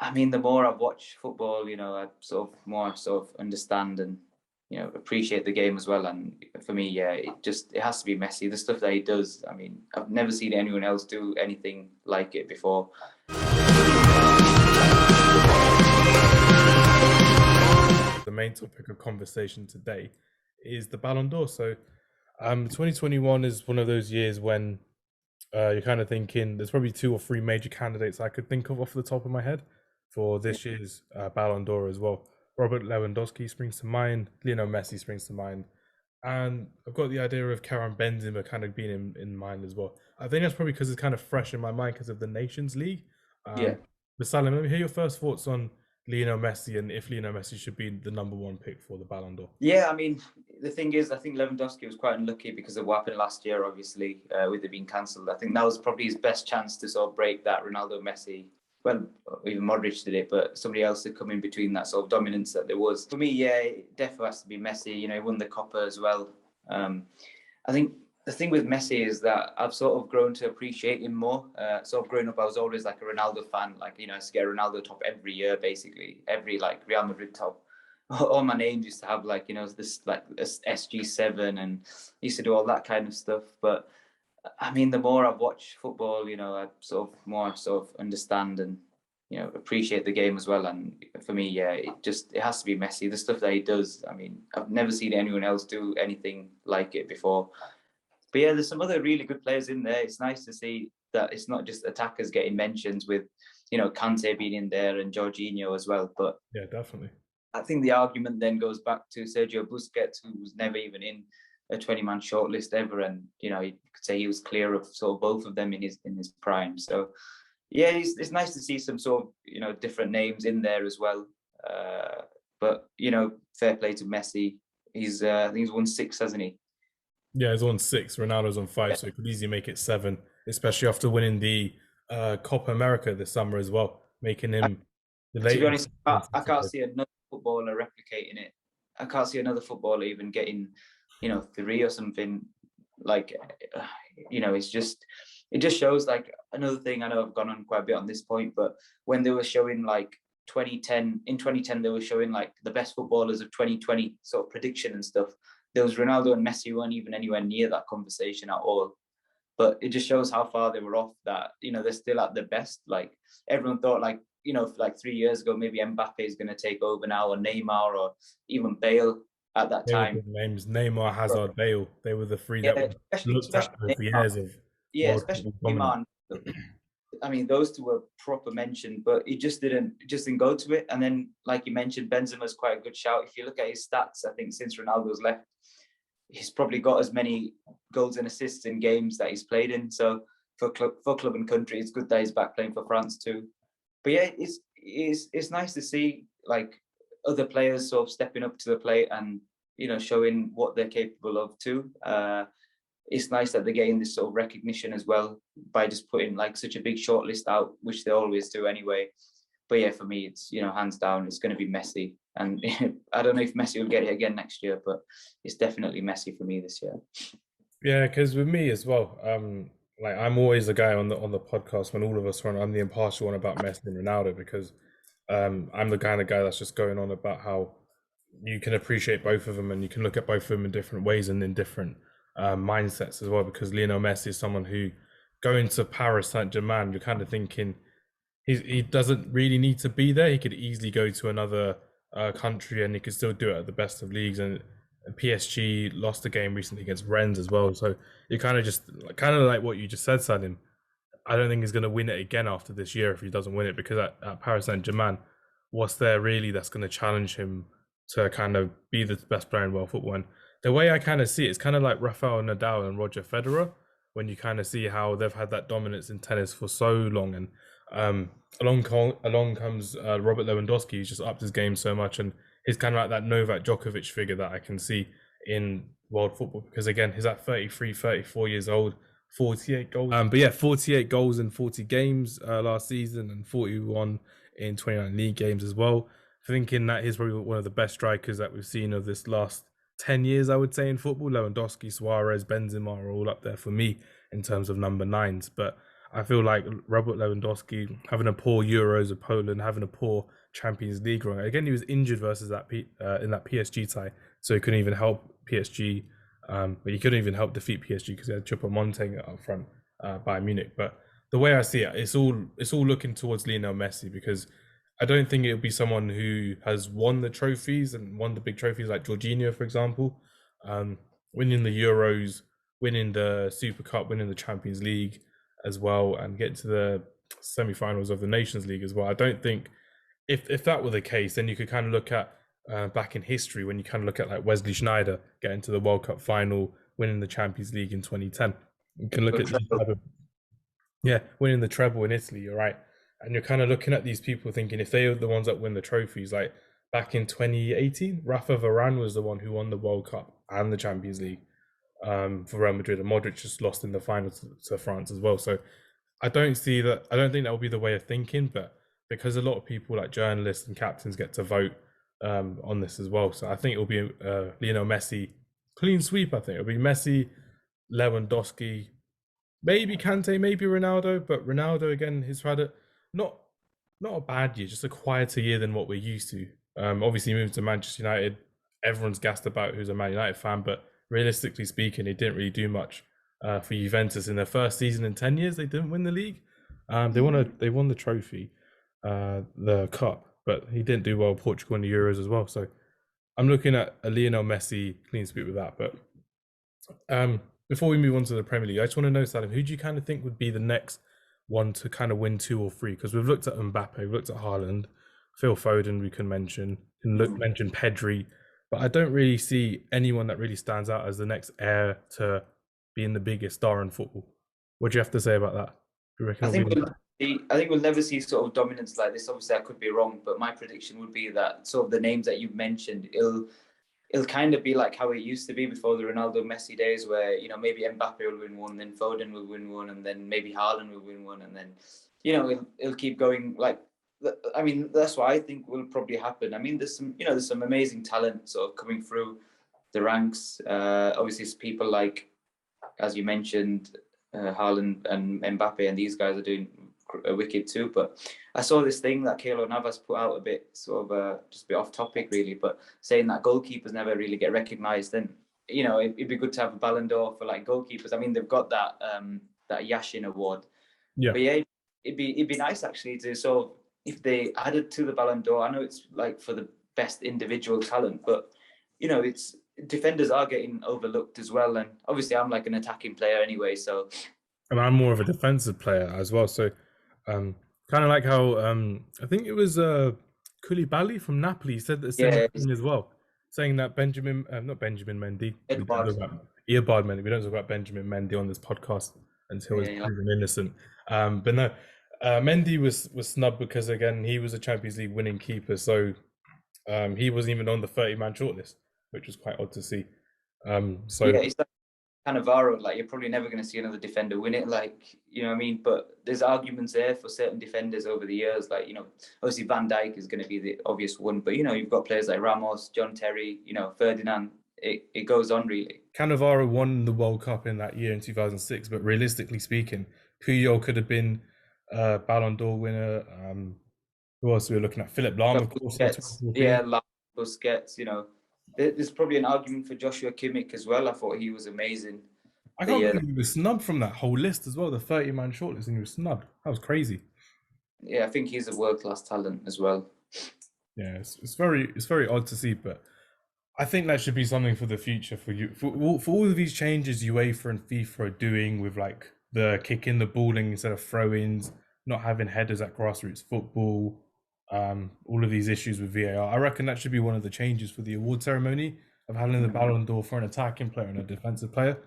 I mean, the more I've watched football, I sort of understand and appreciate the game as well. And for me, yeah, it has to be Messi. The stuff that he does, I mean, I've never seen anyone else do anything like it before. The main topic of conversation today is the Ballon d'Or. So 2021 is one of those years when you're kind of thinking there's probably 2 or 3 major candidates I could think of off the top of my head for this year's Ballon d'Or as well. Robert Lewandowski springs to mind, Lionel Messi springs to mind, and I've got the idea of Karim Benzema kind of being in mind as well. I think that's probably because it's kind of fresh in my mind because of the Nations League. Yeah. But Salim, let me hear your first thoughts on Lionel Messi and if Lionel Messi should be the number 1 pick for the Ballon d'Or. Yeah, I mean, the thing is, I think Lewandowski was quite unlucky because of what happened last year, obviously, with it being cancelled. I think that was probably his best chance to sort of break that Ronaldo, Messi, well, even Modric did it, but somebody else had come in between that sort of dominance that there was. For me, yeah, it definitely has to be Messi. He won the Copa as well. I think the thing with Messi is that I've sort of grown to appreciate him more. Sort of growing up, I was always like a Ronaldo fan. Like, I used to get a Ronaldo top every year, basically. Every like Real Madrid top. All my names used to have like, this like SG7 and used to do all that kind of stuff. But I mean, the more I've watched football, I sort of understand and, appreciate the game as well. And for me, yeah, it has to be Messi. The stuff that he does, I mean, I've never seen anyone else do anything like it before. But yeah, there's some other really good players in there. It's nice to see that it's not just attackers getting mentions with, Kante being in there and Jorginho as well. But yeah, definitely. I think the argument then goes back to Sergio Busquets, who was never even in a 20-man shortlist ever, and you could say he was clear of sort of both of them in his prime. So yeah, it's nice to see some sort of different names in there as well. But fair play to Messi. I think he's won 6, hasn't he? Yeah, he's on 6. Ronaldo's on 5, so he could easily make it 7, especially after winning the Copa America this summer as well, making him the latest. To be honest, I can't see another footballer replicating it. I can't see another footballer even getting 3 or something. Like, it just shows like another thing. I know I've gone on quite a bit on this point, but when they were showing like 2010, they were showing like the best footballers of 2020 sort of prediction and stuff. There was Ronaldo and Messi weren't even anywhere near that conversation at all. But it just shows how far they were off that, they're still at their best. Like everyone thought like, like 3 years ago, maybe Mbappe is going to take over now, or Neymar, or even Bale at that time. Names Neymar, Hazard, Bale. They were the 3 that were looked at over years of. Yeah, especially Neymar. I mean, those 2 were proper mentioned, but it just didn't go to it. And then, like you mentioned, Benzema's quite a good shout. If you look at his stats, I think since Ronaldo's left, he's probably got as many goals and assists in games that he's played in. So for club and country, it's good that he's back playing for France too. But yeah, it's nice to see like other players sort of stepping up to the plate and showing what they're capable of too. It's nice that they're getting this sort of recognition as well by just putting like such a big shortlist out, which they always do anyway. But yeah, for me, it's hands down, it's going to be Messi. And I don't know if Messi will get it again next year, but it's definitely Messi for me this year. Yeah, because with me as well, like I'm always the guy on the podcast when all of us are on. I'm the impartial one about Messi and Ronaldo because I'm the kind of guy that's just going on about how you can appreciate both of them and you can look at both of them in different ways and in different mindsets as well. Because Lionel Messi is someone who going to Paris Saint-Germain, you're kind of thinking he doesn't really need to be there. He could easily go to another country and he could still do it at the best of leagues. And PSG lost a game recently against Rennes as well. So you kind of like what you just said, Salim. I don't think he's going to win it again after this year if he doesn't win it, because at Paris Saint-Germain, what's there really that's going to challenge him to kind of be the best player in world football? And the way I kind of see it, it's kind of like Rafael Nadal and Roger Federer, when you kind of see how they've had that dominance in tennis for so long. And along comes Robert Lewandowski, who's just upped his game so much, and he's kind of like that Novak Djokovic figure that I can see in world football, because again, he's at 33, 34 years old, 48 goals. But yeah, 48 goals in 40 games last season and 41 in 29 league games as well. Thinking that he's probably one of the best strikers that we've seen of this last 10 years, I would say, in football. Lewandowski, Suarez, Benzema are all up there for me in terms of number 9s. But I feel like Robert Lewandowski having a poor Euros of Poland, having a poor Champions League run. Again, he was injured versus in that PSG tie, so he couldn't even help PSG. But he couldn't even help defeat PSG because he had Choupo-Moting up front by Munich. But the way I see it, it's all looking towards Lionel Messi, because I don't think it'll be someone who has won the trophies and won the big trophies like Jorginho, for example, winning the Euros, winning the Super Cup, winning the Champions League as well, and get to the semi-finals of the Nations League as well. I don't think if that were the case, then you could kind of look at back in history when you kind of look at like Wesley Sneijder getting to the World Cup final, winning the Champions League in 2010. You can look at winning the treble in Italy. You're right, and you're kind of looking at these people thinking if they are the ones that win the trophies, like back in 2018, Rafa Varane was the one who won the World Cup and the Champions League for Real Madrid, and Modric just lost in the final to France as well. So I don't think that will be the way of thinking, but because a lot of people like journalists and captains get to vote on this as well. So I think it'll be Lionel Messi, clean sweep. I think it'll be Messi, Lewandowski, maybe Kante, maybe Ronaldo. But Ronaldo, again, he's had not a bad year, just a quieter year than what we're used to. Obviously, he moved to Manchester United. Everyone's gassed about who's a Man United fan, but realistically speaking, he didn't really do much for Juventus in their first season in 10 years. They didn't win the league. They won the trophy, the cup, but he didn't do well in Portugal in the Euros as well. So I'm looking at a Lionel Messi clean sweep with that. But before we move on to the Premier League, I just want to know, Salim, who do you kind of think would be the next one to kind of win 2 or 3? Because we've looked at Mbappe, we've looked at Haaland, Phil Foden, we can mention Pedri, but I don't really see anyone that really stands out as the next heir to being the biggest star in football. What do you have to say about that? Do you reckon I think we'll never see sort of dominance like this. Obviously, I could be wrong, but my prediction would be that sort of the names that you've mentioned, it'll kind of be like how it used to be before the Ronaldo Messi days, where maybe Mbappe will win one, then Foden will win one, and then maybe Haaland will win one, and then it'll keep going. Like, I mean, that's what I think will probably happen. I mean, there's some amazing talent sort of coming through the ranks. Obviously, it's people like, as you mentioned, Haaland and Mbappe, and these guys are doing wicked too. But I saw this thing that Keylor Navas put out a bit sort of just a bit off topic really, but saying that goalkeepers never really get recognised. And it'd be good to have a Ballon d'Or for like goalkeepers. I mean, they've got that Yashin award. Yeah. But yeah, it'd be nice actually to sort of, if they added to the Ballon d'Or. I know it's like for the best individual talent, but it's defenders are getting overlooked as well. And obviously, I'm like an attacking player anyway, so. And I'm more of a defensive player as well. So, kind of like how I think it was Koulibaly from Napoli said the same thing as well, saying that not Benjamin Mendy, Eobard Mendy. We don't talk about Benjamin Mendy on this podcast until he's proven innocent. But no. Mendy was snubbed because, again, he was a Champions League winning keeper, so he wasn't even on the 30-man shortlist, which was quite odd to see. It's like Cannavaro, like you're probably never going to see another defender win it, like, what I mean? But there's arguments there for certain defenders over the years, like, obviously Van Dijk is going to be the obvious one, but, you've got players like Ramos, John Terry, Ferdinand, it goes on really. Cannavaro won the World Cup in that year in 2006, but realistically speaking, Puyol could have been Ballon d'Or winner. Who else we were looking at? Philip Lahm, of course. Busquets. There's probably an argument for Joshua Kimmich as well. I thought he was amazing. I can't believe he was snubbed from that whole list as well, the 30-man shortlist, and he was snubbed. That was crazy. Yeah, I think he's a world-class talent as well. Yeah, it's very odd to see, but I think that should be something for the future for you. For all of these changes UEFA and FIFA are doing with like the kicking, the balling instead of throw-ins, not having headers at grassroots football, all of these issues with VAR. I reckon that should be one of the changes for the award ceremony, of having the Ballon d'Or for an attacking player and a defensive player.